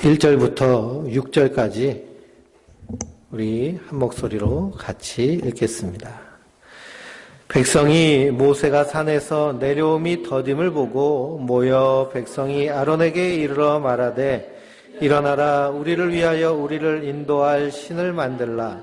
1절부터 6절까지 우리 한 목소리로 같이 읽겠습니다. 백성이 모세가 산에서 내려옴이 더딤을 보고 모여 백성이 아론에게 이르러 말하되 일어나라, 우리를 위하여 우리를 인도할 신을 만들라.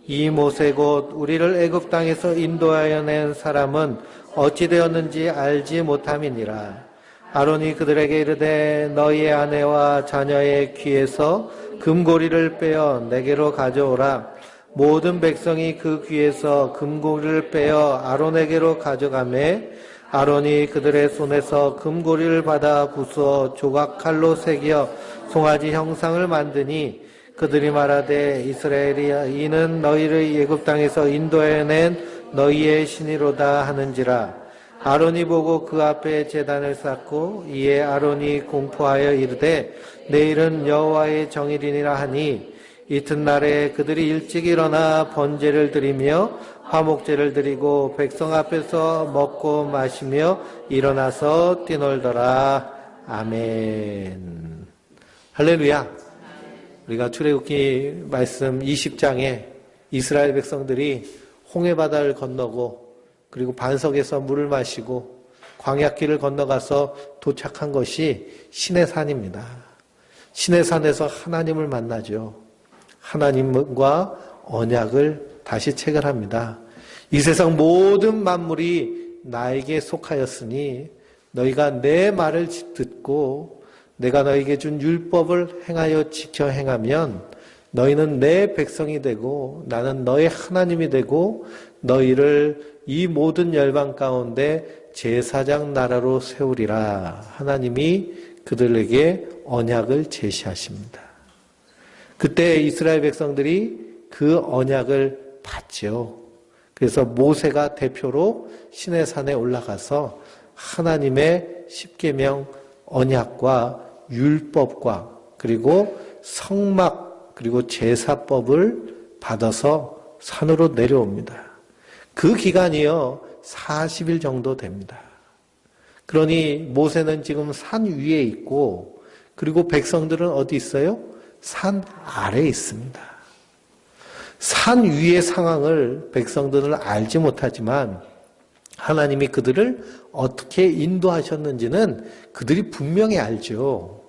이 모세 곧 우리를 애굽 땅에서 인도하여 낸 사람은 어찌 되었는지 알지 못함이니라. 아론이 그들에게 이르되 너희의 아내와 자녀의 귀에서 금고리를 빼어 내게로 가져오라. 모든 백성이 그 귀에서 금고리를 빼어 아론에게로 가져가매 아론이 그들의 손에서 금고리를 받아 부수어 조각칼로 새겨 송아지 형상을 만드니 그들이 말하되 이스라엘이 이는 너희를 애굽 땅에서 인도해낸 너희의 신이로다 하는지라. 아론이 보고 그 앞에 제단을 쌓고 이에 아론이 공포하여 이르되 내일은 여호와의 정일이니라 하니 이튿날에 그들이 일찍 일어나 번제를 드리며 화목제를 드리고 백성 앞에서 먹고 마시며 일어나서 뛰놀더라. 아멘. 할렐루야. 우리가 출애굽기 말씀 20장에 이스라엘 백성들이 홍해바다를 건너고 그리고 반석에서 물을 마시고 광야길을 건너가서 도착한 것이 시내산입니다. 시내산에서 하나님을 만나죠. 하나님과 언약을 다시 체결합니다. 이 세상 모든 만물이 나에게 속하였으니 너희가 내 말을 듣고 내가 너희에게 준 율법을 행하여 지켜 행하면 너희는 내 백성이 되고 나는 너의 하나님이 되고 너희를 이 모든 열방 가운데 제사장 나라로 세우리라. 하나님이 그들에게 언약을 제시하십니다. 그때 이스라엘 백성들이 그 언약을 받죠. 그래서 모세가 대표로 시내산에 올라가서 하나님의 십계명 언약과 율법과 그리고 성막 그리고 제사법을 받아서 산으로 내려옵니다. 그 기간이요 40일 정도 됩니다. 그러니 모세는 지금 산 위에 있고 그리고 백성들은 어디 있어요? 산 아래에 있습니다. 산 위의 상황을 백성들은 알지 못하지만 하나님이 그들을 어떻게 인도하셨는지는 그들이 분명히 알죠.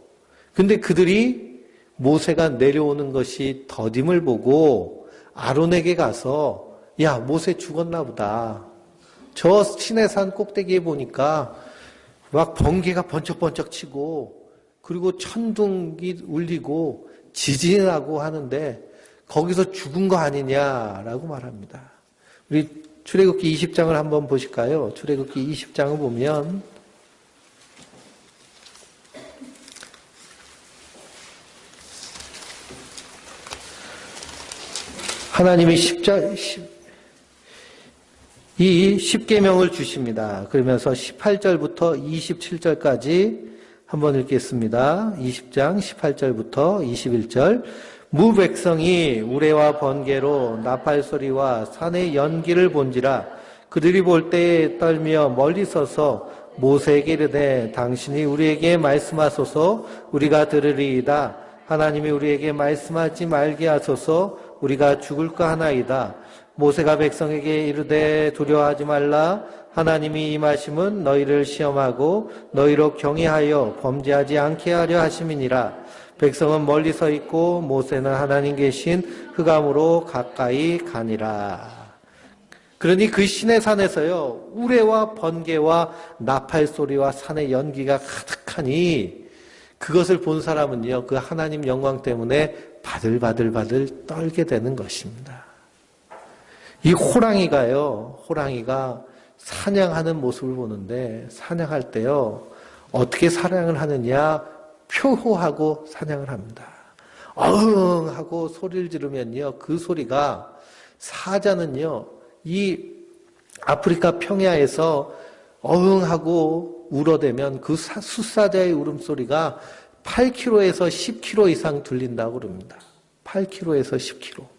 근데 그들이 모세가 내려오는 것이 더딤을 보고 아론에게 가서 야, 모세 죽었나 보다. 저 시내산 꼭대기에 보니까 막 번개가 번쩍번쩍 치고 그리고 천둥이 울리고 지진이 나고 하는데 거기서 죽은 거 아니냐라고 말합니다. 우리 출애굽기 20장을 한번 보실까요? 출애굽기 20장을 보면 하나님이 이 십계명을 주십니다. 그러면서 18절부터 27절까지 한번 읽겠습니다. 20장 18절부터 21절. 무 백성이 우레와 번개로 나팔 소리와 산의 연기를 본지라 그들이 볼 때에 떨며 멀리 서서 모세에게 이르되 당신이 우리에게 말씀하소서 우리가 들으리이다. 하나님이 우리에게 말씀하지 말게 하소서 우리가 죽을까 하나이다. 모세가 백성에게 이르되 두려워하지 말라. 하나님이 임하심은 너희를 시험하고 너희로 경외하여 범죄하지 않게 하려 하심이니라. 백성은 멀리 서 있고 모세는 하나님 계신 흑암으로 가까이 가니라. 그러니 그 시내산에서요 우레와 번개와 나팔 소리와 산의 연기가 가득하니 그것을 본 사람은요 그 하나님 영광 때문에 바들바들 떨게 되는 것입니다. 이 호랑이가 사냥하는 모습을 보는데 사냥할 때요 어떻게 사냥을 하느냐 표호하고 사냥을 합니다. 어흥 하고 소리를 지르면요 그 소리가 사자는요 이 아프리카 평야에서 어흥 하고 울어대면 그 숫사자의 울음소리가 8km에서 10km 이상 들린다고 그럽니다. 8km에서 10km.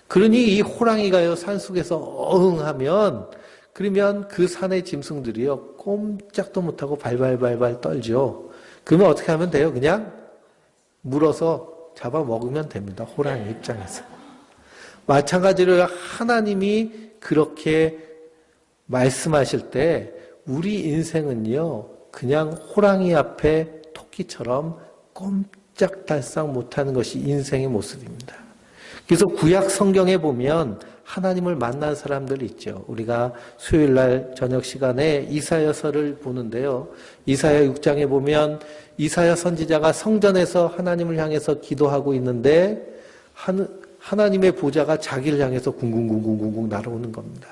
그러니 이 호랑이가요 산속에서 어흥하면 그러면 그 산의 짐승들이요 꼼짝도 못하고 발발발발 떨죠. 그러면 어떻게 하면 돼요? 그냥 물어서 잡아먹으면 됩니다. 호랑이 입장에서. 마찬가지로 하나님이 그렇게 말씀하실 때 우리 인생은요, 그냥 호랑이 앞에 토끼처럼 꼼짝달싹 못하는 것이 인생의 모습입니다. 그래서 구약 성경에 보면 하나님을 만난 사람들 있죠. 우리가 수요일날 저녁 시간에 이사야서를 보는데요. 이사야 6장에 보면 이사야 선지자가 성전에서 하나님을 향해서 기도하고 있는데 하나님의 보좌가 자기를 향해서 궁궁궁궁궁 날아오는 겁니다.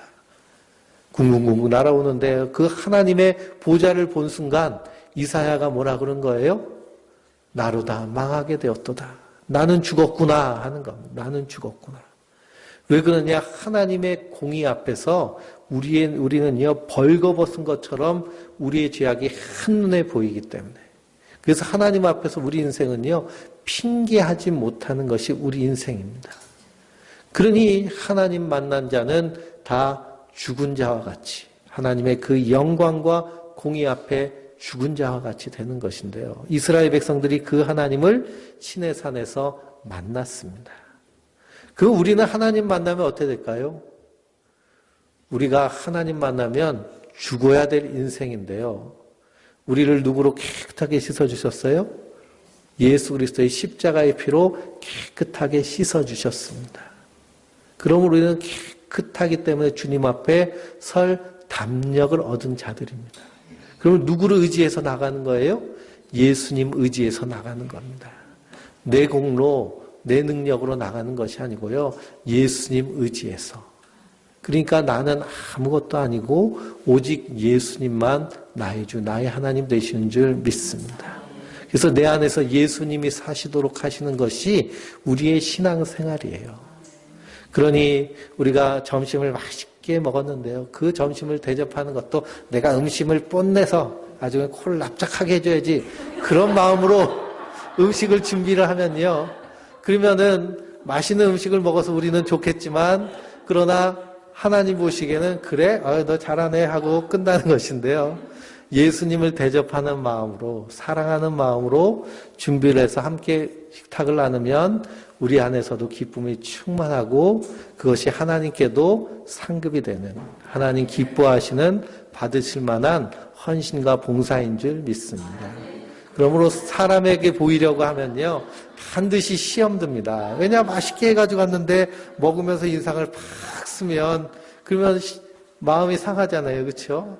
궁궁궁궁 날아오는데 그 하나님의 보좌를 본 순간 이사야가 뭐라 그런 거예요? 나로다 망하게 되었도다. 나는 죽었구나 하는 겁니다. 나는 죽었구나. 왜 그러냐? 하나님의 공의 앞에서 우리는요 벌거벗은 것처럼 우리의 죄악이 한눈에 보이기 때문에. 그래서 하나님 앞에서 우리 인생은요 핑계하지 못하는 것이 우리 인생입니다. 그러니 하나님 만난 자는 다 죽은 자와 같이 하나님의 그 영광과 공의 앞에 죽은 자와 같이 되는 것인데요. 이스라엘 백성들이 그 하나님을 시내산에서 만났습니다. 우리는 하나님 만나면 어떻게 될까요? 우리가 하나님 만나면 죽어야 될 인생인데요. 우리를 누구로 깨끗하게 씻어주셨어요? 예수 그리스도의 십자가의 피로 깨끗하게 씻어주셨습니다. 그럼 우리는 깨끗하기 때문에 주님 앞에 설 담력을 얻은 자들입니다. 그럼 누구를 의지해서 나가는 거예요? 예수님 의지해서 나가는 겁니다. 내 공로, 내 능력으로 나가는 것이 아니고요. 예수님 의지해서. 그러니까 나는 아무것도 아니고 오직 예수님만 나의 주, 나의 하나님 되시는 줄 믿습니다. 그래서 내 안에서 예수님이 사시도록 하시는 것이 우리의 신앙생활이에요. 그러니 우리가 점심을 맛있게 먹었는데요. 그 점심을 대접하는 것도 내가 음식을 뽐내서 아주 코를 납작하게 해줘야지. 그런 마음으로 음식을 준비를 하면요. 그러면은 맛있는 음식을 먹어서 우리는 좋겠지만 그러나 하나님 보시기에는 그래? 너 잘하네 하고 끝나는 것인데요. 예수님을 대접하는 마음으로 사랑하는 마음으로 준비를 해서 함께 식탁을 나누면 우리 안에서도 기쁨이 충만하고 그것이 하나님께도 상급이 되는 하나님 기뻐하시는 받으실 만한 헌신과 봉사인 줄 믿습니다. 그러므로 사람에게 보이려고 하면요 반드시 시험 듭니다. 왜냐 맛있게 해가지고 왔는데 먹으면서 인상을 팍 쓰면 그러면 마음이 상하잖아요. 그렇죠?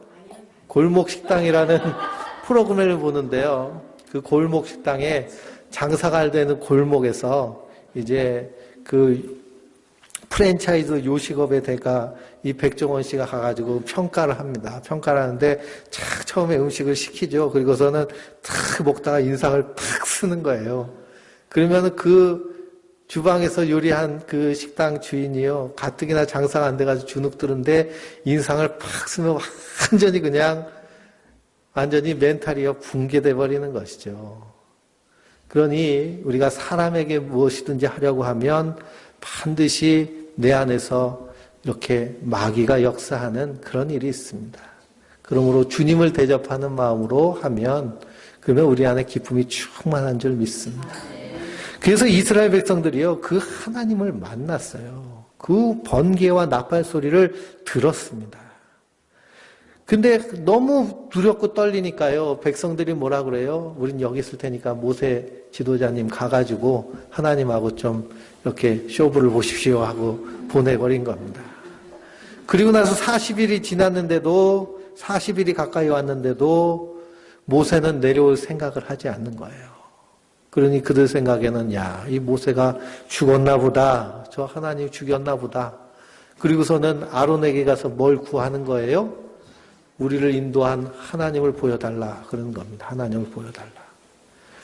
골목 식당이라는 프로그램을 보는데요. 그 골목 식당에 장사가 되는 골목에서 이제 그 프랜차이즈 요식업의 대가 이 백종원 씨가 가가지고 평가를 합니다. 평가를 하는데 착 처음에 음식을 시키죠. 그리고서는 탁 먹다가 인상을 팍 쓰는 거예요. 그러면 그 주방에서 요리한 그 식당 주인이요. 가뜩이나 장사가 안 돼가지고 주눅드는데 인상을 팍 쓰면 완전히 멘탈이요. 붕괴돼 버리는 것이죠. 그러니 우리가 사람에게 무엇이든지 하려고 하면 반드시 내 안에서 이렇게 마귀가 역사하는 그런 일이 있습니다. 그러므로 주님을 대접하는 마음으로 하면 그러면 우리 안에 기쁨이 충만한 줄 믿습니다. 그래서 이스라엘 백성들이요, 그 하나님을 만났어요. 그 번개와 나팔 소리를 들었습니다. 근데 너무 두렵고 떨리니까요, 백성들이 뭐라 그래요? 우린 여기 있을 테니까 모세 지도자님 가가지고 하나님하고 좀 이렇게 쇼부를 보십시오 하고 보내버린 겁니다. 그리고 나서 40일이 지났는데도, 40일이 가까이 왔는데도 모세는 내려올 생각을 하지 않는 거예요. 그러니 그들 생각에는 이 모세가 죽었나 보다. 저 하나님 죽였나 보다. 그리고서는 아론에게 가서 뭘 구하는 거예요? 우리를 인도한 하나님을 보여달라. 그런 겁니다. 하나님을 보여달라.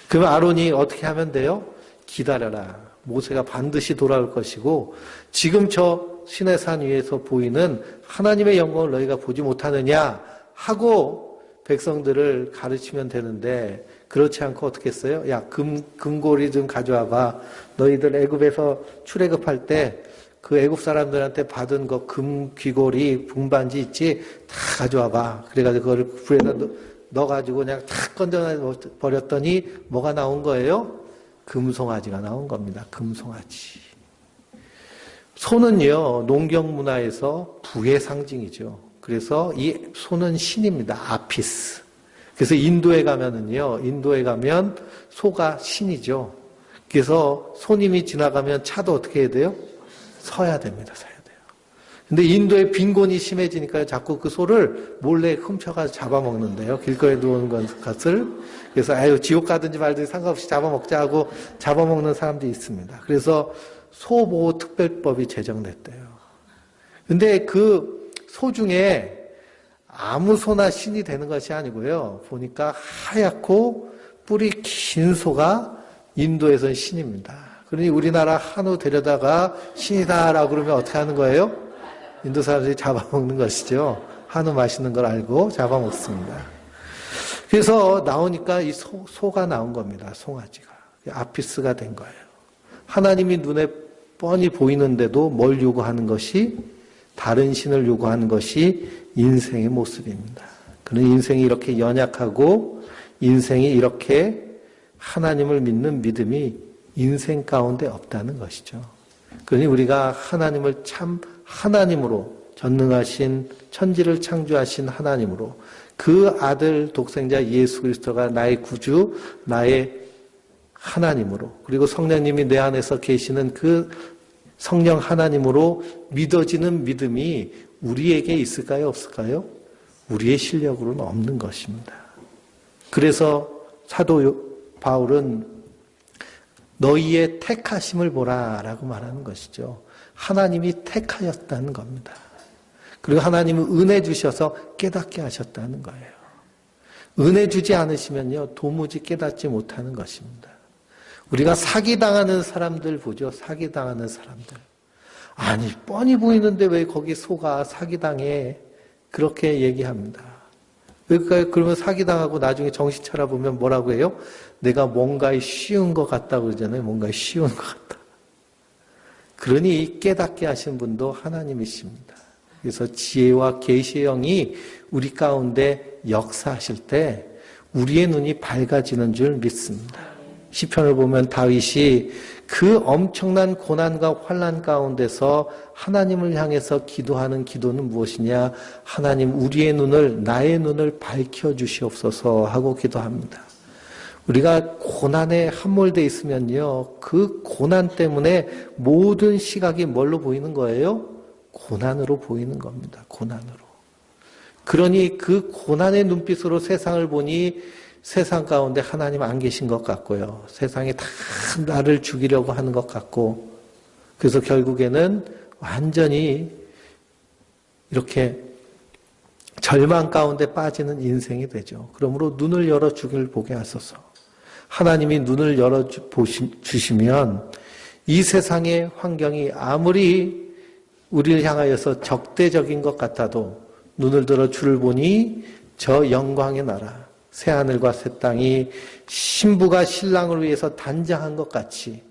그러면 아론이 어떻게 하면 돼요? 기다려라. 모세가 반드시 돌아올 것이고 지금 저 시내산 위에서 보이는 하나님의 영광을 너희가 보지 못하느냐 하고 백성들을 가르치면 되는데 그렇지 않고 어떻게 했어요? 금고리 좀 가져와봐. 너희들 애굽에서 출애굽할 때 그 애굽 사람들한테 받은 거 금 귀고리 분반지 있지? 다 가져와봐. 그래가지고 그걸 불에다 넣어가지고 그냥 탁 건져 버렸더니 뭐가 나온 거예요? 금송아지가 나온 겁니다. 금송아지. 소는요, 농경 문화에서 부의 상징이죠. 그래서 이 소는 신입니다. 아피스. 그래서 인도에 가면 소가 신이죠. 그래서 손님이 지나가면 차도 어떻게 해야 돼요? 서야 됩니다. 서야 돼요. 근데 인도의 빈곤이 심해지니까 자꾸 그 소를 몰래 훔쳐가서 잡아먹는데요. 길거리에 누운 것을. 그래서 아유, 지옥 가든지 말든지 상관없이 잡아먹자 하고 잡아먹는 사람도 있습니다. 그래서 소보호특별법이 제정됐대요. 근데 그 소 중에 아무 소나 신이 되는 것이 아니고요. 보니까 하얗고 뿔이 긴 소가 인도에서는 신입니다. 그러니 우리나라 한우 데려다가 신이다라고 그러면 어떻게 하는 거예요? 인도 사람들이 잡아먹는 것이죠. 한우 맛있는 걸 알고 잡아먹습니다. 그래서 나오니까 이 소가 나온 겁니다. 송아지가. 아피스가 된 거예요. 하나님이 눈에 뻔히 보이는데도 뭘 요구하는 것이, 다른 신을 요구하는 것이 인생의 모습입니다. 그런 인생이 이렇게 연약하고 인생이 이렇게 하나님을 믿는 믿음이 인생 가운데 없다는 것이죠. 그러니 우리가 하나님을 참 하나님으로, 전능하신 천지를 창조하신 하나님으로, 그 아들 독생자 예수 그리스도가 나의 구주, 나의 하나님으로, 그리고 성령님이 내 안에서 계시는 그 성령 하나님으로 믿어지는 믿음이 우리에게 있을까요? 없을까요? 우리의 실력으로는 없는 것입니다. 그래서 사도 바울은 너희의 택하심을 보라라고 말하는 것이죠. 하나님이 택하였다는 겁니다. 그리고 하나님은 은혜 주셔서 깨닫게 하셨다는 거예요. 은혜 주지 않으시면요, 도무지 깨닫지 못하는 것입니다. 우리가 사기당하는 사람들 보죠. 사기당하는 사람들. 아니, 뻔히 보이는데 왜 거기 소가 사기당해? 그렇게 얘기합니다. 그러면 사기당하고 나중에 정신 차려보면 뭐라고 해요? 내가 뭔가에 쉬운 것 같다고 그러잖아요. 뭔가에 쉬운 것 같다. 그러니 깨닫게 하신 분도 하나님이십니다. 그래서 지혜와 계시의 영이 우리 가운데 역사하실 때 우리의 눈이 밝아지는 줄 믿습니다. 시편을 보면 다윗이 그 엄청난 고난과 환난 가운데서 하나님을 향해서 기도하는 기도는 무엇이냐? 하나님, 우리의 눈을, 나의 눈을 밝혀주시옵소서 하고 기도합니다. 우리가 고난에 함몰되어 있으면요, 그 고난 때문에 모든 시각이 뭘로 보이는 거예요? 고난으로 보이는 겁니다. 고난으로. 그러니 그 고난의 눈빛으로 세상을 보니 세상 가운데 하나님 안 계신 것 같고요. 세상이 다 나를 죽이려고 하는 것 같고, 그래서 결국에는 완전히 이렇게 절망 가운데 빠지는 인생이 되죠. 그러므로 눈을 열어 주길 보게 하소서. 하나님이 눈을 열어 주시면 이 세상의 환경이 아무리 우리를 향하여서 적대적인 것 같아도 눈을 들어 주를 보니 저 영광의 나라, 새하늘과 새 땅이 신부가 신랑을 위해서 단장한 것 같이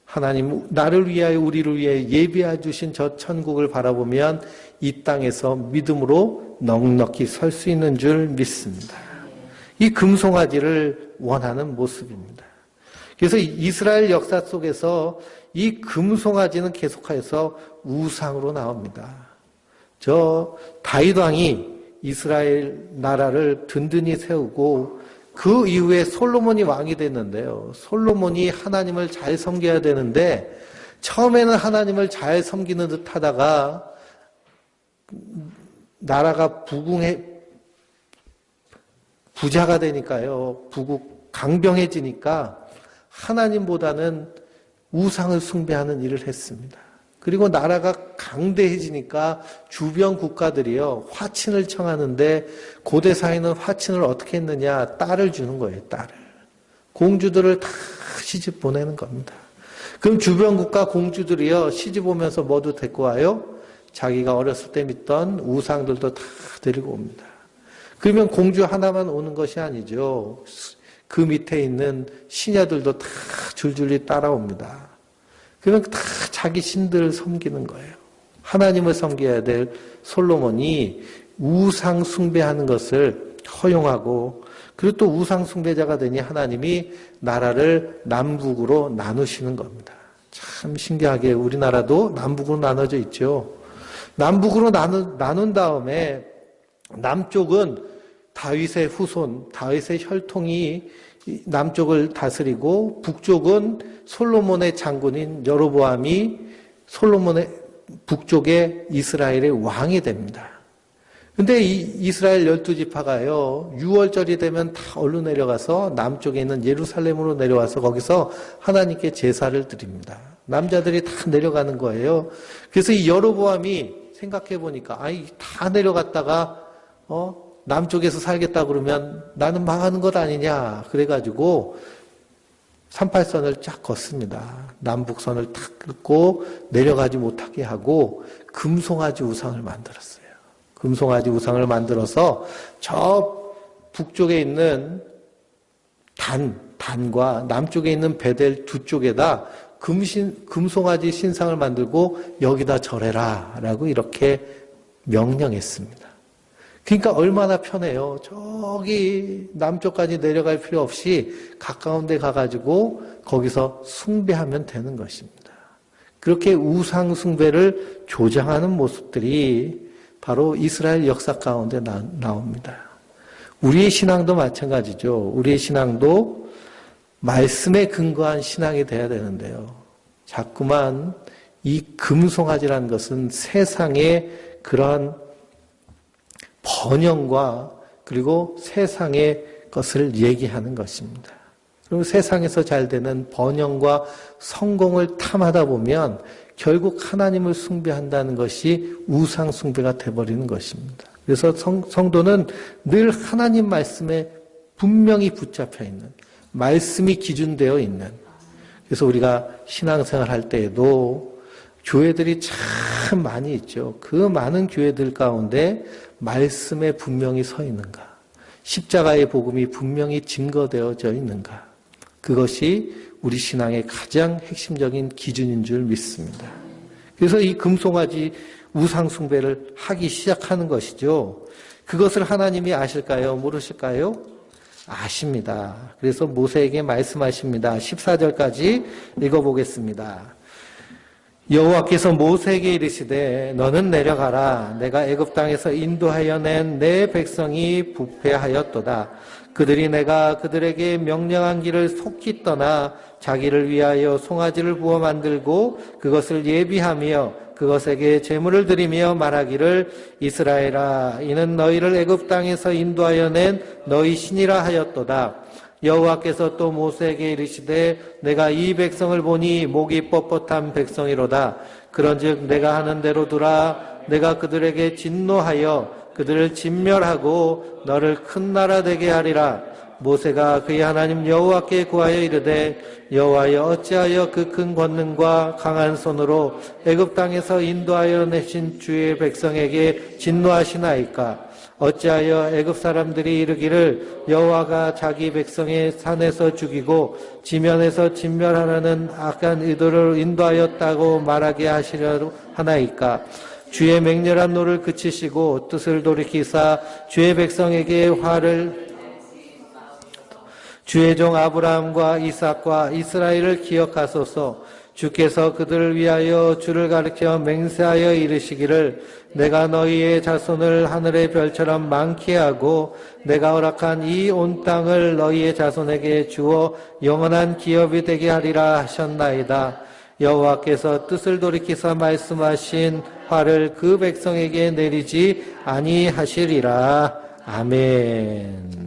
하나님 나를 위하여 우리를 위해 예비해 주신 저 천국을 바라보면 이 땅에서 믿음으로 넉넉히 설 수 있는 줄 믿습니다. 이 금송아지를 원하는 모습입니다. 그래서 이스라엘 역사 속에서 이 금송아지는 계속해서 우상으로 나옵니다. 저 다윗 왕이 이스라엘 나라를 든든히 세우고 그 이후에 솔로몬이 왕이 됐는데요. 솔로몬이 하나님을 잘 섬겨야 되는데 처음에는 하나님을 잘 섬기는 듯 하다가 나라가 부자가 되니까요. 강병해지니까 하나님보다는 우상을 숭배하는 일을 했습니다. 그리고 나라가 강대해지니까 주변 국가들이요, 화친을 청하는데 고대 사회는 화친을 어떻게 했느냐? 딸을 주는 거예요, 딸을. 공주들을 다 시집 보내는 겁니다. 그럼 주변 국가 공주들이요, 시집 오면서 뭐도 데리고 와요? 자기가 어렸을 때 믿던 우상들도 다 데리고 옵니다. 그러면 공주 하나만 오는 것이 아니죠. 그 밑에 있는 시녀들도 다 줄줄이 따라옵니다. 그러면 다 자기 신들을 섬기는 거예요. 하나님을 섬겨야 될 솔로몬이 우상 숭배하는 것을 허용하고 그리고 또 우상숭배자가 되니 하나님이 나라를 남북으로 나누시는 겁니다. 참 신기하게 우리나라도 남북으로 나눠져 있죠. 남북으로 나눈 다음에 남쪽은 다윗의 후손, 다윗의 혈통이 남쪽을 다스리고 북쪽은 솔로몬의 장군인 여로보암이 솔로몬의 북쪽의 이스라엘의 왕이 됩니다. 근데 이 이스라엘 12지파가요, 6월절이 되면 다 얼른 내려가서 남쪽에 있는 예루살렘으로 내려와서 거기서 하나님께 제사를 드립니다. 남자들이 다 내려가는 거예요. 그래서 이 여로보암이 생각해 보니까, 다 내려갔다가, 남쪽에서 살겠다 그러면 나는 망하는 것 아니냐. 그래가지고 38선을 쫙 걷습니다. 남북선을 탁 긋고 내려가지 못하게 하고 금송아지 우상을 만들었어요. 금송아지 우상을 만들어서 저 북쪽에 있는 단과 남쪽에 있는 베델 두 쪽에다 금송아지 신상을 만들고 여기다 절해라 라고 이렇게 명령했습니다. 그러니까 얼마나 편해요. 저기 남쪽까지 내려갈 필요 없이 가까운 데 가가지고 거기서 숭배하면 되는 것입니다. 그렇게 우상 숭배를 조장하는 모습들이 바로 이스라엘 역사 가운데 나옵니다. 우리의 신앙도 마찬가지죠. 우리의 신앙도 말씀에 근거한 신앙이 돼야 되는데요. 자꾸만 이 금송아지라는 것은 세상의 그런 번영과 그리고 세상의 것을 얘기하는 것입니다. 그리고 세상에서 잘 되는 번영과 성공을 탐하다 보면 결국 하나님을 숭배한다는 것이 우상 숭배가 돼버리는 것입니다. 그래서 성도는 늘 하나님 말씀에 분명히 붙잡혀 있는, 말씀이 기준되어 있는, 그래서 우리가 신앙생활 할 때에도 교회들이 참 많이 있죠. 그 많은 교회들 가운데 말씀에 분명히 서 있는가? 십자가의 복음이 분명히 증거되어져 있는가? 그것이 우리 신앙의 가장 핵심적인 기준인 줄 믿습니다. 그래서 이 금송아지 우상 숭배를 하기 시작하는 것이죠. 그것을 하나님이 아실까요? 모르실까요? 아십니다. 그래서 모세에게 말씀하십니다. 14절까지 읽어보겠습니다. 여호와께서 모세에게 이르시되 너는 내려가라. 내가 애굽 땅에서 인도하여 낸 내 백성이 부패하였도다. 그들이 내가 그들에게 명령한 길을 속히 떠나 자기를 위하여 송아지를 부어 만들고 그것을 예비하며 그것에게 제물을 드리며 말하기를 이스라엘아 이는 너희를 애굽 땅에서 인도하여 낸 너희 신이라 하였도다. 여호와께서 또 모세에게 이르시되 내가 이 백성을 보니 목이 뻣뻣한 백성이로다. 그런즉 내가 하는 대로 두라. 내가 그들에게 진노하여 그들을 진멸하고 너를 큰 나라 되게 하리라. 모세가 그의 하나님 여호와께 구하여 이르되 여호와여 어찌하여 그 큰 권능과 강한 손으로 애굽 땅에서 인도하여 내신 주의 백성에게 진노하시나이까. 어찌하여 애굽 사람들이 이르기를 여호와가 자기 백성의 산에서 죽이고 지면에서 진멸하라는 악한 의도를 인도하였다고 말하게 하시려 하나이까. 주의 맹렬한 노를 그치시고 뜻을 돌이키사 주의 백성에게 주의 종 아브라함과 이삭과 이스라엘을 기억하소서. 주께서 그들을 위하여 주를 가리켜 맹세하여 이르시기를 내가 너희의 자손을 하늘의 별처럼 많게 하고 내가 허락한 이 온 땅을 너희의 자손에게 주어 영원한 기업이 되게 하리라 하셨나이다. 여호와께서 뜻을 돌이키사 말씀하신 화를 그 백성에게 내리지 아니하시리라. 아멘.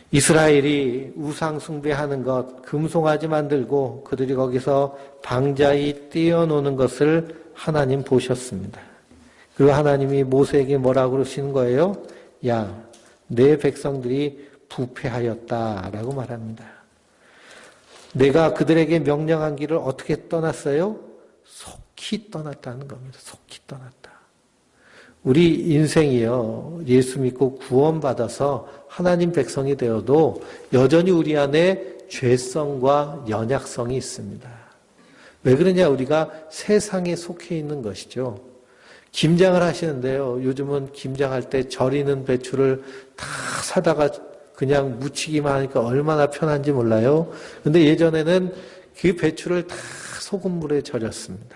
이스라엘이 우상 숭배하는 것, 금송아지 만들고 그들이 거기서 방자히 뛰어노는 것을 하나님 보셨습니다. 그리고 하나님이 모세에게 뭐라고 그러시는 거예요? 야, 내 백성들이 부패하였다라고 말합니다. 내가 그들에게 명령한 길을 어떻게 떠났어요? 속히 떠났다는 겁니다. 속히 떠났다. 우리 인생이요, 예수 믿고 구원받아서 하나님 백성이 되어도 여전히 우리 안에 죄성과 연약성이 있습니다. 왜 그러냐? 우리가 세상에 속해 있는 것이죠. 김장을 하시는데요. 요즘은 김장할 때 절이는 배추를 다 사다가 그냥 무치기만 하니까 얼마나 편한지 몰라요. 근데 예전에는 그 배추를 다 소금물에 절였습니다.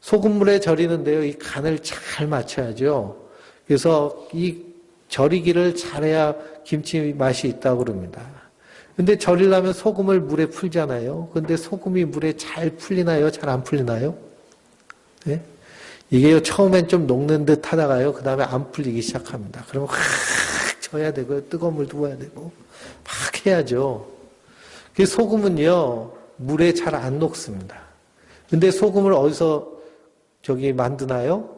소금물에 절이는데요, 이 간을 잘 맞춰야죠. 그래서 이 절이기를 잘해야 김치 맛이 있다고 그럽니다. 근데 절이려면 소금을 물에 풀잖아요. 근데 소금이 물에 잘 풀리나요? 잘 안 풀리나요? 네? 이게요, 처음엔 좀 녹는 듯 하다가요, 그 다음에 안 풀리기 시작합니다. 그러면 확 져야 되고요, 뜨거운 물 부어야 되고, 막 해야죠. 그 소금은요, 물에 잘 안 녹습니다. 근데 소금을 어디서 만드나요?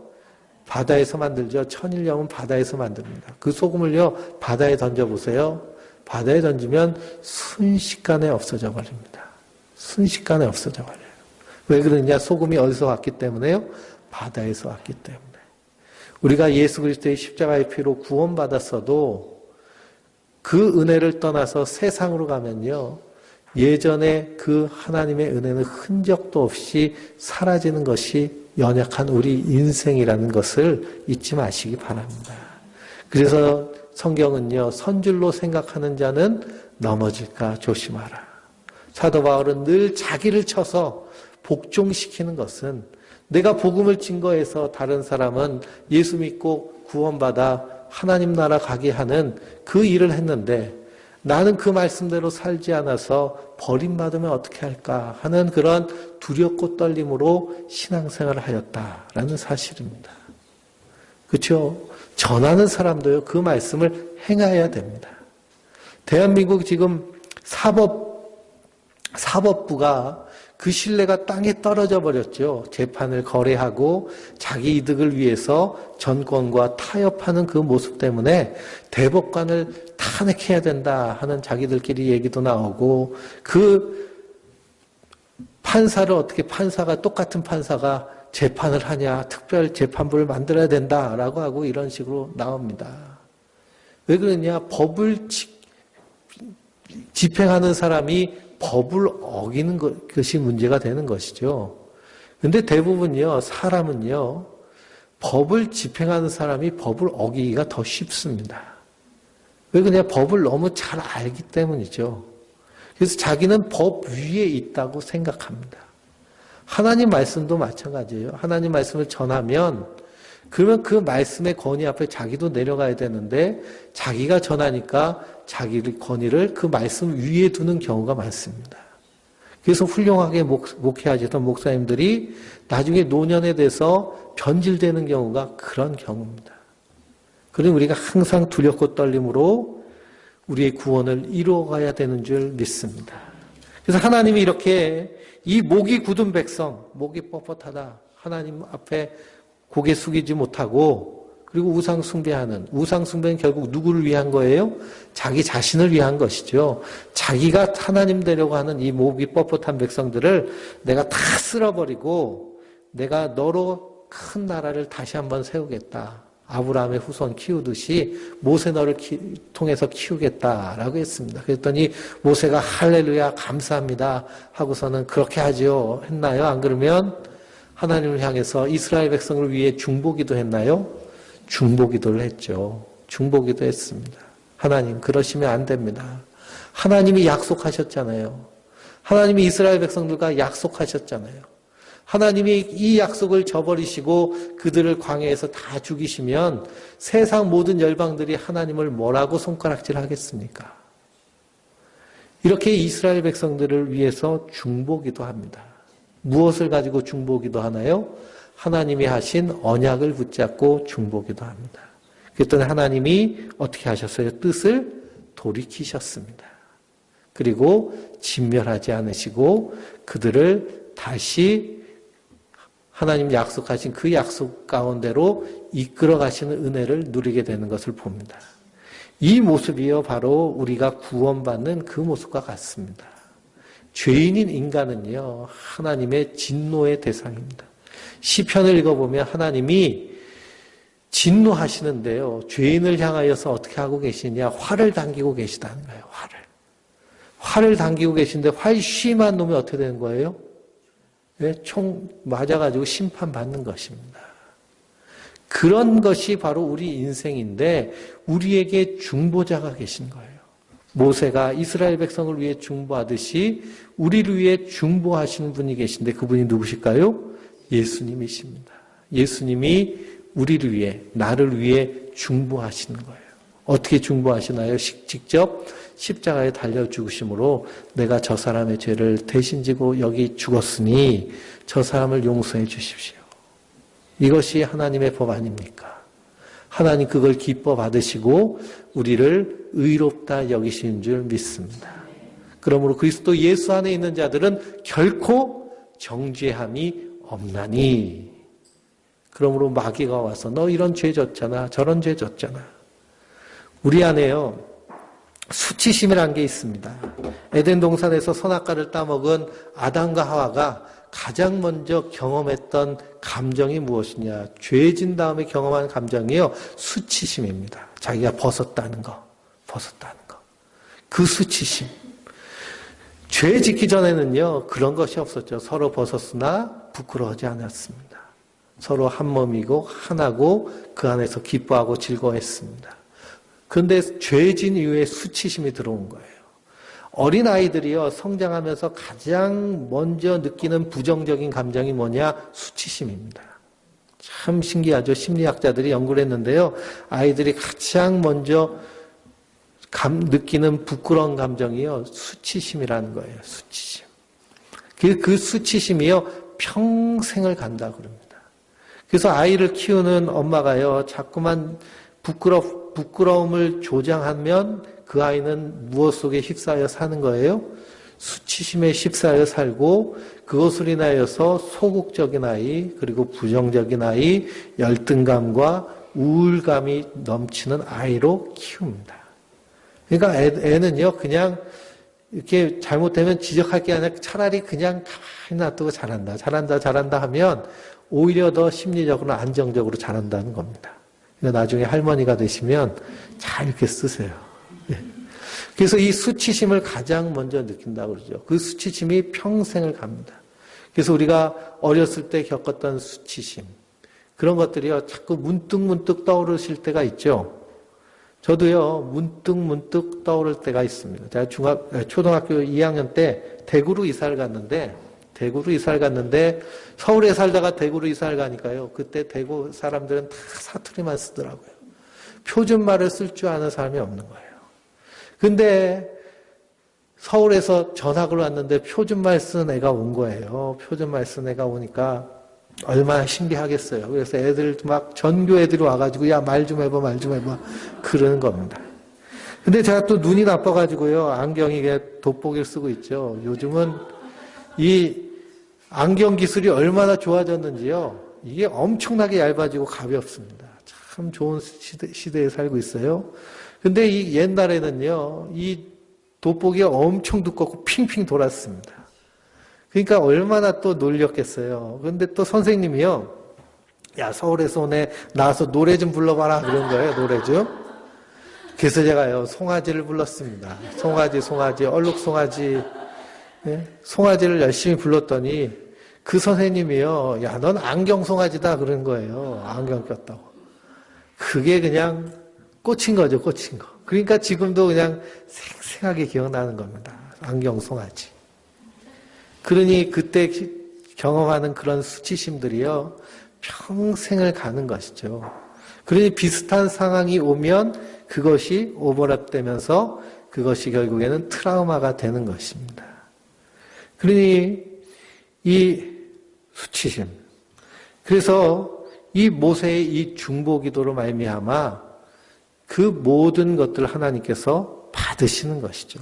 바다에서 만들죠. 천일염은 바다에서 만듭니다. 그 소금을요, 바다에 던져보세요. 바다에 던지면 순식간에 없어져 버립니다. 순식간에 없어져 버려요. 왜 그러냐? 소금이 어디서 왔기 때문에요? 바다에서 왔기 때문에. 우리가 예수 그리스도의 십자가의 피로 구원받았어도 그 은혜를 떠나서 세상으로 가면요, 예전에 그 하나님의 은혜는 흔적도 없이 사라지는 것이 연약한 우리 인생이라는 것을 잊지 마시기 바랍니다. 그래서 성경은요, 선줄로 생각하는 자는 넘어질까 조심하라. 사도 바울은 늘 자기를 쳐서 복종시키는 것은, 내가 복음을 증거해서 다른 사람은 예수 믿고 구원받아 하나님 나라 가게 하는 그 일을 했는데, 나는 그 말씀대로 살지 않아서 버림받으면 어떻게 할까 하는 그런 두렵고 떨림으로 신앙생활을 하였다라는 사실입니다. 그렇죠? 전하는 사람도요, 그 말씀을 행해야 됩니다. 대한민국 지금 사법부가 그 신뢰가 땅에 떨어져 버렸죠. 재판을 거래하고 자기 이득을 위해서 정권과 타협하는 그 모습 때문에 대법관을 탄핵해야 된다 하는 자기들끼리 얘기도 나오고, 그 판사를 어떻게 똑같은 판사가 재판을 하냐, 특별 재판부를 만들어야 된다라고 하고 이런 식으로 나옵니다. 왜 그러냐? 법을 집행하는 사람이 법을 어기는 것이 문제가 되는 것이죠. 근데 대부분요, 사람은요, 법을 집행하는 사람이 법을 어기기가 더 쉽습니다. 왜 그러냐? 법을 너무 잘 알기 때문이죠. 그래서 자기는 법 위에 있다고 생각합니다. 하나님 말씀도 마찬가지예요. 하나님 말씀을 전하면, 그러면 그 말씀의 권위 앞에 자기도 내려가야 되는데, 자기가 전하니까 자기 권위를 그 말씀 위에 두는 경우가 많습니다. 그래서 훌륭하게 목회하시던 목사님들이 나중에 노년에 돼서 변질되는 경우가 그런 경우입니다. 그러니 우리가 항상 두렵고 떨림으로 우리의 구원을 이루어가야 되는 줄 믿습니다. 그래서 하나님이 이렇게 이 목이 굳은 백성, 목이 뻣뻣하다, 하나님 앞에 고개 숙이지 못하고, 그리고 우상 숭배는 결국 누구를 위한 거예요? 자기 자신을 위한 것이죠. 자기가 하나님 되려고 하는 이 목이 뻣뻣한 백성들을 내가 다 쓸어버리고 내가 너로 큰 나라를 다시 한번 세우겠다. 아브라함의 후손 키우듯이 모세 너를 통해서 키우겠다라고 했습니다. 그랬더니 모세가 할렐루야 감사합니다 하고서는 그렇게 하죠. 했나요? 안 그러면 하나님을 향해서 이스라엘 백성을 위해 중보기도 했나요? 중보기도를 했죠. 중보기도 했습니다. 하나님 그러시면 안 됩니다. 하나님이 약속하셨잖아요. 하나님이 이스라엘 백성들과 약속하셨잖아요. 하나님이 이 약속을 저버리시고 그들을 광야에서 다 죽이시면 세상 모든 열방들이 하나님을 뭐라고 손가락질하겠습니까? 이렇게 이스라엘 백성들을 위해서 중보기도 합니다. 무엇을 가지고 중보기도 하나요? 하나님이 하신 언약을 붙잡고 중보기도 합니다. 그랬더니 하나님이 어떻게 하셨어요? 뜻을 돌이키셨습니다. 그리고 진멸하지 않으시고 그들을 다시 하나님 약속하신 그 약속 가운데로 이끌어 가시는 은혜를 누리게 되는 것을 봅니다. 이 모습이요, 바로 우리가 구원받는 그 모습과 같습니다. 죄인인 인간은요, 하나님의 진노의 대상입니다. 시편을 읽어보면 하나님이 진노하시는데요, 죄인을 향하여서 어떻게 하고 계시냐? 화를 당기고 계시다는 거예요, 화를 당기고 계신데 활 심한 놈이 어떻게 되는 거예요? 총 맞아가지고 심판받는 것입니다. 그런 것이 바로 우리 인생인데 우리에게 중보자가 계신 거예요. 모세가 이스라엘 백성을 위해 중보하듯이 우리를 위해 중보하시는 분이 계신데 그분이 누구실까요? 예수님이십니다. 예수님이 우리를 위해, 나를 위해 중보하시는 거예요. 어떻게 중보하시나요? 직접 십자가에 달려 죽으심으로 내가 저 사람의 죄를 대신 지고 여기 죽었으니 저 사람을 용서해 주십시오. 이것이 하나님의 법 아닙니까? 하나님 그걸 기뻐 받으시고 우리를 의롭다 여기시는 줄 믿습니다. 그러므로 그리스도 예수 안에 있는 자들은 결코 정죄함이 없나니. 그러므로 마귀가 와서 너 이런 죄 졌잖아, 저런 죄 졌잖아. 우리 안에요, 수치심이라는 게 있습니다. 에덴 동산에서 선악과를 따먹은 아담과 하와가 가장 먼저 경험했던 감정이 무엇이냐? 죄진 다음에 경험한 감정이요, 수치심입니다. 자기가 벗었다는 거. 그 수치심. 죄 짓기 전에는요, 그런 것이 없었죠. 서로 벗었으나 부끄러워하지 않았습니다. 서로 한 몸이고 하나고 그 안에서 기뻐하고 즐거워했습니다. 그런데 죄진 이후에 수치심이 들어온 거예요. 어린아이들이요, 성장하면서 가장 먼저 느끼는 부정적인 감정이 뭐냐? 수치심입니다. 참 신기하죠. 심리학자들이 연구를 했는데요. 아이들이 가장 먼저 느끼는 부끄러운 감정이요, 수치심이라는 거예요. 수치심. 그 수치심이요, 평생을 간다 그럽니다. 그래서 아이를 키우는 엄마가요, 자꾸만 부끄러움을 조장하면 그 아이는 무엇 속에 휩싸여 사는 거예요? 수치심에 휩싸여 살고 그것으로 인하여서 소극적인 아이, 그리고 부정적인 아이, 열등감과 우울감이 넘치는 아이로 키웁니다. 그러니까 애는요, 그냥 이렇게 잘못되면 지적할 게 아니라 차라리 그냥 가만히 놔두고 잘한다 하면 오히려 더 심리적으로 안정적으로 잘한다는 겁니다. 그러니까 나중에 할머니가 되시면 잘 이렇게 쓰세요. 그래서 이 수치심을 가장 먼저 느낀다고 그러죠. 그 수치심이 평생을 갑니다. 그래서 우리가 어렸을 때 겪었던 수치심, 그런 것들이요, 자꾸 문득 떠오르실 때가 있죠. 저도요, 문득 떠오를 때가 있습니다. 제가 초등학교 2학년 때 대구로 이사를 갔는데 서울에 살다가 대구로 이사를 가니까요, 그때 대구 사람들은 다 사투리만 쓰더라고요. 표준말을 쓸 줄 아는 사람이 없는 거예요. 근데 서울에서 전학을 왔는데 표준말 쓰는 애가 온 거예요. 표준말 쓰는 애가 오니까 얼마나 신기하겠어요. 그래서 애들 막 전교 애들이 와가지고 야, 말 좀 해봐 그러는 겁니다. 근데 제가 또 눈이 나빠가지고요, 안경이 돋보기를 쓰고 있죠. 요즘은 이 안경 기술이 얼마나 좋아졌는지요, 이게 엄청나게 얇아지고 가볍습니다. 참 좋은 시대에 살고 있어요. 근데 이 옛날에는요, 이 돋보기가 엄청 두껍고 핑핑 돌았습니다. 그러니까 얼마나 또 놀렸겠어요. 그런데 또 선생님이요, 야, 서울에서 오네, 나와서 노래 좀 불러봐라 그런 거예요. 노래 좀. 그래서 제가요, 송아지를 불렀습니다. 송아지, 얼룩송아지. 네? 송아지를 열심히 불렀더니 그 선생님이요, 야, 넌 안경송아지다 그런 거예요. 안경 꼈다고. 그게 그냥 꽂힌 거죠. 그러니까 지금도 그냥 생생하게 기억나는 겁니다. 안경송아지. 그러니 그때 경험하는 그런 수치심들이요, 평생을 가는 것이죠. 그러니 비슷한 상황이 오면 그것이 오버랩되면서 그것이 결국에는 트라우마가 되는 것입니다. 그러니 이 수치심. 그래서 이 모세의 이 중보기도로 말미암아 그 모든 것들을 하나님께서 받으시는 것이죠.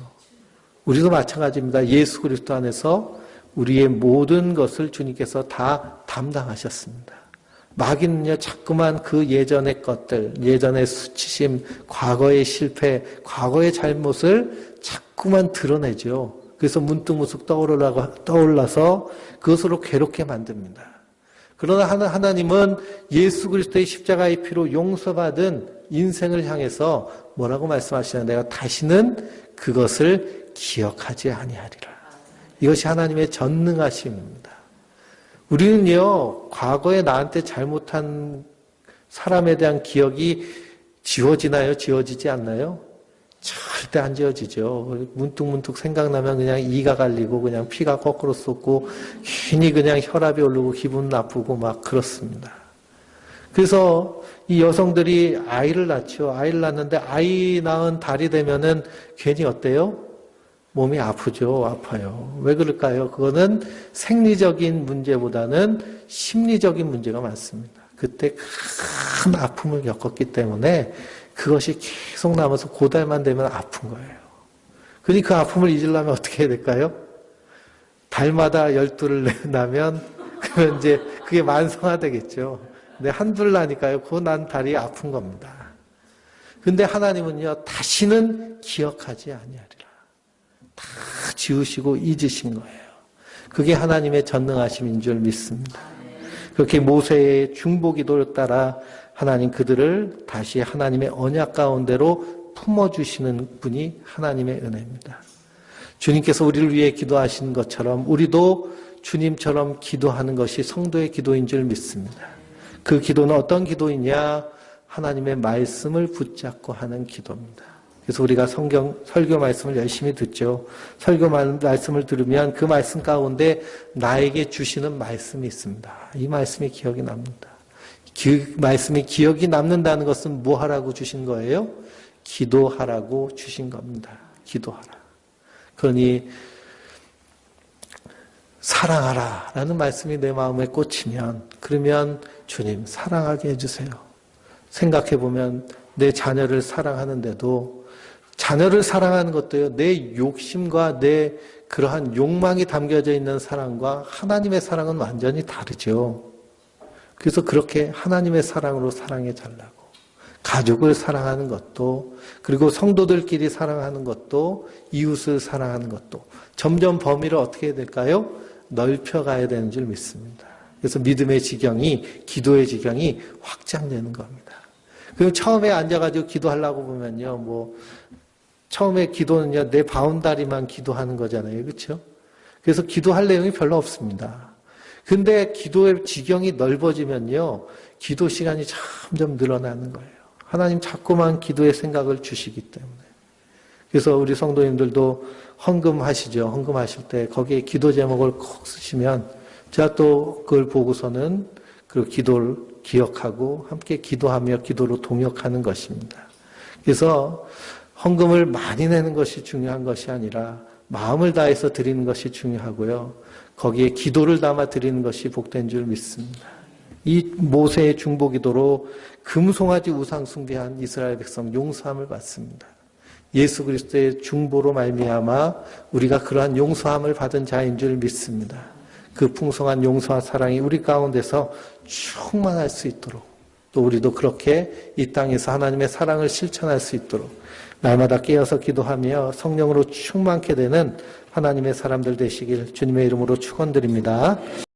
우리도 마찬가지입니다. 예수 그리스도 안에서 우리의 모든 것을 주님께서 다 담당하셨습니다. 마귀는요, 자꾸만 그 예전의 것들, 예전의 수치심, 과거의 실패, 과거의 잘못을 자꾸만 드러내죠. 그래서 문득 떠올라서 그것으로 괴롭게 만듭니다. 그러나 하나님은 예수 그리스도의 십자가의 피로 용서받은 인생을 향해서 뭐라고 말씀하시냐? 내가 다시는 그것을 기억하지 아니하리라. 이것이 하나님의 전능하심입니다. 우리는요, 과거에 나한테 잘못한 사람에 대한 기억이 지워지나요? 지워지지 않나요? 절대 안 지어지죠. 문득문득 생각나면 그냥 이가 갈리고 그냥 피가 거꾸로 쏟고 괜히 그냥 혈압이 오르고 기분 나쁘고 막 그렇습니다. 그래서 이 여성들이 아이를 낳죠. 아이를 낳는데 아이 낳은 달이 되면은 괜히 어때요? 몸이 아프죠. 아파요. 왜 그럴까요? 그거는 생리적인 문제보다는 심리적인 문제가 많습니다. 그때 큰 아픔을 겪었기 때문에 그것이 계속 남아서 고달만 되면 아픈 거예요. 그러니 그 아픔을 잊으려면 어떻게 해야 될까요? 달마다 12를 나면 그러면 이제 그게 만성화되겠죠. 근데 한둘 나니까요. 그 난 달이 아픈 겁니다. 근데 하나님은요. 다시는 기억하지 아니하리라. 다 지우시고 잊으신 거예요. 그게 하나님의 전능하심인 줄 믿습니다. 그렇게 모세의 중보기도를 따라 하나님 그들을 다시 하나님의 언약 가운데로 품어주시는 분이 하나님의 은혜입니다. 주님께서 우리를 위해 기도하신 것처럼 우리도 주님처럼 기도하는 것이 성도의 기도인 줄 믿습니다. 그 기도는 어떤 기도이냐? 하나님의 말씀을 붙잡고 하는 기도입니다. 그래서 우리가 설교 말씀을 열심히 듣죠. 설교 말씀을 들으면 그 말씀 가운데 나에게 주시는 말씀이 있습니다. 이 말씀이 기억이 납니다. 그 말씀이 기억이 남는다는 것은 뭐 하라고 주신 거예요? 기도하라고 주신 겁니다. 기도하라. 그러니 사랑하라 라는 말씀이 내 마음에 꽂히면 그러면 주님 사랑하게 해주세요. 생각해보면 내 자녀를 사랑하는데도 자녀를 사랑하는 것도요, 내 욕심과 내 그러한 욕망이 담겨져 있는 사랑과 하나님의 사랑은 완전히 다르죠. 그래서 그렇게 하나님의 사랑으로 사랑해 달라고. 가족을 사랑하는 것도, 그리고 성도들끼리 사랑하는 것도, 이웃을 사랑하는 것도, 점점 범위를 어떻게 해야 될까요? 넓혀가야 되는 줄 믿습니다. 그래서 믿음의 지경이, 기도의 지경이 확장되는 겁니다. 그리고 처음에 앉아가지고 기도하려고 보면요, 처음에 기도는요, 내 바운다리만 기도하는 거잖아요. 그렇죠? 그래서 기도할 내용이 별로 없습니다. 근데 기도의 지경이 넓어지면요, 기도 시간이 점점 늘어나는 거예요. 하나님 자꾸만 기도의 생각을 주시기 때문에. 그래서 우리 성도님들도 헌금하시죠. 헌금하실 때 거기에 기도 제목을 콕 쓰시면 제가 또 그걸 보고서는 그 기도를 기억하고 함께 기도하며 기도로 동역하는 것입니다. 그래서 헌금을 많이 내는 것이 중요한 것이 아니라 마음을 다해서 드리는 것이 중요하고요. 거기에 기도를 담아 드리는 것이 복된 줄 믿습니다. 이 모세의 중보기도로 금송아지 우상 숭배한 이스라엘 백성 용서함을 받습니다. 예수 그리스도의 중보로 말미암아 우리가 그러한 용서함을 받은 자인 줄 믿습니다. 그 풍성한 용서와 사랑이 우리 가운데서 충만할 수 있도록 또 우리도 그렇게 이 땅에서 하나님의 사랑을 실천할 수 있도록 날마다 깨어서 기도하며 성령으로 충만케 되는 하나님의 사람들 되시길 주님의 이름으로 축원드립니다.